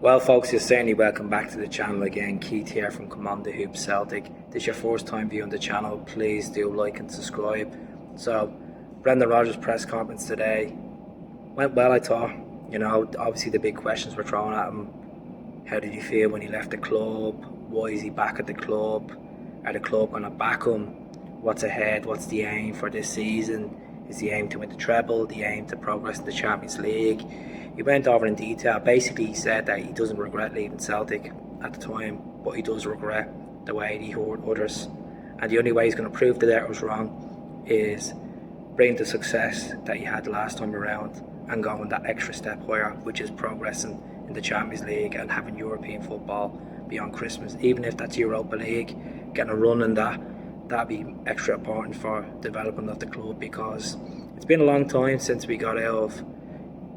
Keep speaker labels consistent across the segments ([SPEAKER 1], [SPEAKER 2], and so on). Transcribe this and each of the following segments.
[SPEAKER 1] Well, folks, you're certainly welcome back to the channel again. Keith here from Command the Hoop Celtic. If this is your first time viewing the channel, please do like and subscribe. So, Brendan Rodgers' press conference today went well, I thought. You know, obviously the big questions were thrown at him. How did he feel when he left the club? Why is he back at the club? Are the club going to back him? What's ahead? What's the aim for this season? Is the aim to win the treble? The aim to progress in the Champions League? He went over in detail. Basically, he said that he doesn't regret leaving Celtic at the time, but he does regret the way he hurt others. And the only way he's going to prove that I was wrong is bring the success that he had last time around and going that extra step higher, which is progressing in the Champions League and having European football beyond Christmas. Even if that's Europa League, getting a run in that'd be extra important for development of the club, because it's been a long time since we got out of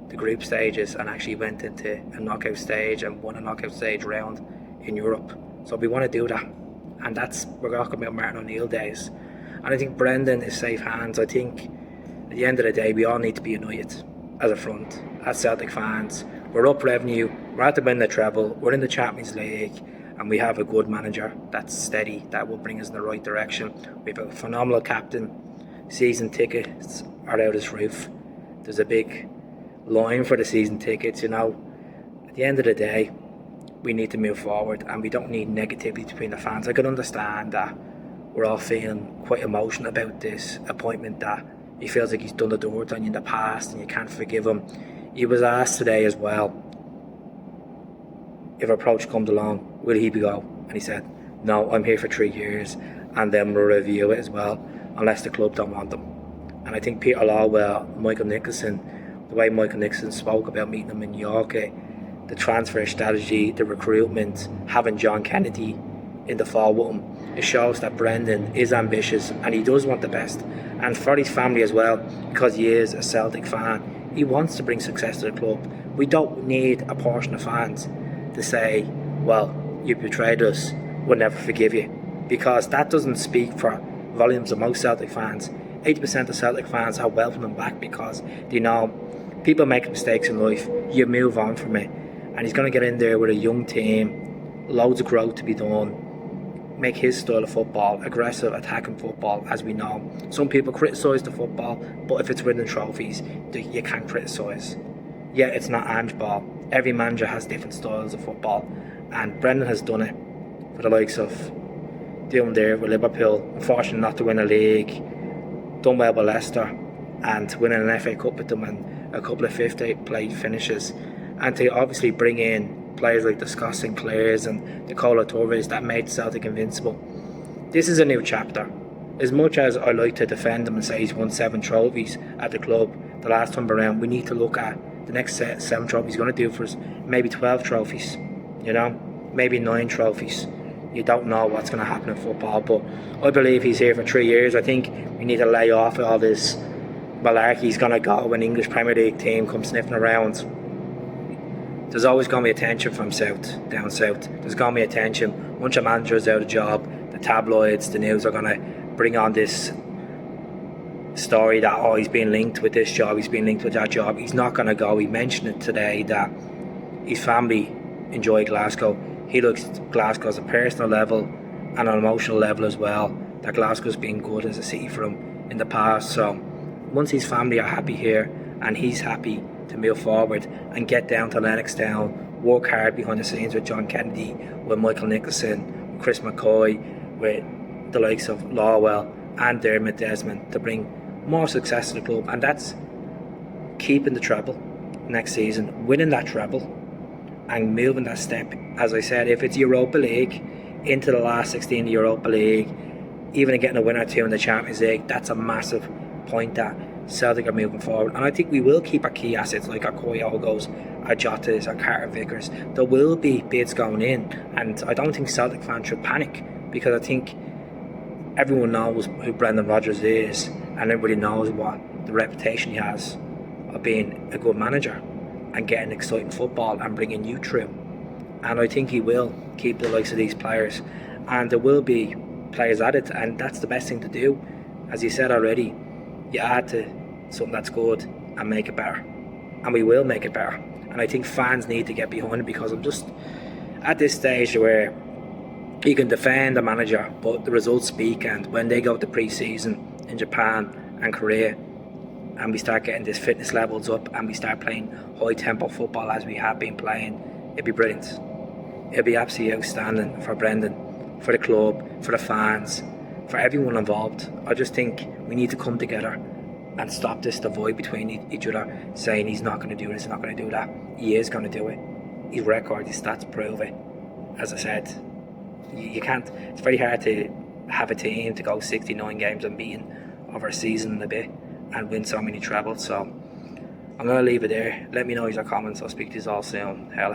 [SPEAKER 1] the group stages and actually went into a knockout stage and won a knockout stage round in Europe. So we want to do that, and we're talking about Martin O'Neill days. And I think Brendan is safe hands. I think at the end of the day we all need to be united as a front, as Celtic fans. We're up revenue, we're out to win the treble, we're in the Champions League, and we have a good manager that's steady, that will bring us in the right direction. We have a phenomenal captain. Season tickets are out his roof. There's a big line for the season tickets, you know. At the end of the day, we need to move forward, and we don't need negativity between the fans. I can understand that we're all feeling quite emotional about this appointment, that he feels like he's done the dirt on you in the past and you can't forgive him. He was asked today as well, if approach comes along, will he go? And he said, no, I'm here for 3 years and then we'll review it as well, unless the club don't want them. And I think Peter Lawwell, Michael Nicholson, the way Michael Nicholson spoke about meeting him in York, the transfer strategy, the recruitment, having John Kennedy in the fall with him, it shows that Brendan is ambitious and he does want the best. And for his family as well, because he is a Celtic fan, he wants to bring success to the club. We don't need a portion of fans to say, well, you betrayed us, we'll never forgive you, because that doesn't speak for volumes of most Celtic fans. 80% of Celtic fans are welcoming him back because they know people make mistakes in life, you move on from it. And he's going to get in there with a young team, loads of growth to be done, make his style of football, aggressive, attacking football, as we know. Some people criticise the football, but if it's winning trophies, you can't criticise. Yeah, it's not Ange ball. Every manager has different styles of football, and Brendan has done it for the likes of doing there with Liverpool. Unfortunately not to win a league, done well with Leicester, and winning an FA Cup with them and a couple of fifth place finishes. And to obviously bring in players like the Scott Sinclairs and the Cola Torres that made Celtic invincible. This is a new chapter. As much as I like to defend him and say he's won 7 trophies at the club the last time around, we need to look at the next 7 trophies he's going to do for us. Maybe 12 trophies, you know, maybe 9 trophies. You don't know what's going to happen in football, but I believe he's here for 3 years. I think we need to lay off all this malarkey. He's going to go when English Premier League team comes sniffing around. There's always going to be attention from down south. There's going to be attention. Once a manager's out of job, the tabloids, the news are going to bring on this story that, oh, he's been linked with this job, he's been linked with that job. He's not going to go. He mentioned it today that his family enjoy Glasgow. He looks at Glasgow as a personal level and an emotional level as well, that Glasgow's been good as a city for him in the past. So once his family are happy here and he's happy to move forward and get down to Lennoxtown, work hard behind the scenes with John Kennedy, with Michael Nicholson, with Chris McCoy, with the likes of Lawwell and Dermot Desmond, to bring more success to the club. And that's keeping the treble next season, winning that treble and moving that step. As I said, if it's Europa League, into the last 16 of the Europa League, even getting a win or 2 in the Champions League, that's a massive point that Celtic are moving forward. And I think we will keep our key assets like our Koyogos, our Jotas, our Carter Vickers. There will be bids going in, and I don't think Celtic fans should panic, because I think everyone knows who Brendan Rodgers is, and everybody knows what the reputation he has of being a good manager and getting exciting football and bringing you through. And I think he will keep the likes of these players, and there will be players added, and that's the best thing to do. As you said already, you add to something that's good and make it better, and we will make it better. And I think fans need to get behind it, because I'm just at this stage where you can defend the manager, but the results speak. And when they go to pre-season in Japan and Korea, and we start getting these fitness levels up, and we start playing high tempo football as we have been playing, it'd be brilliant. It'd be absolutely outstanding for Brendan, for the club, for the fans, for everyone involved. I just think we need to come together and stop this divide between each other, saying he's not going to do this, not going to do that. He is going to do it. His record, his stats prove it. As I said, you can't. It's very hard to have a team to go 69 games unbeaten over a season and a bit and win so many trebles. So I'm going to leave it there. Let me know your comments. I'll speak to you all soon. Hell.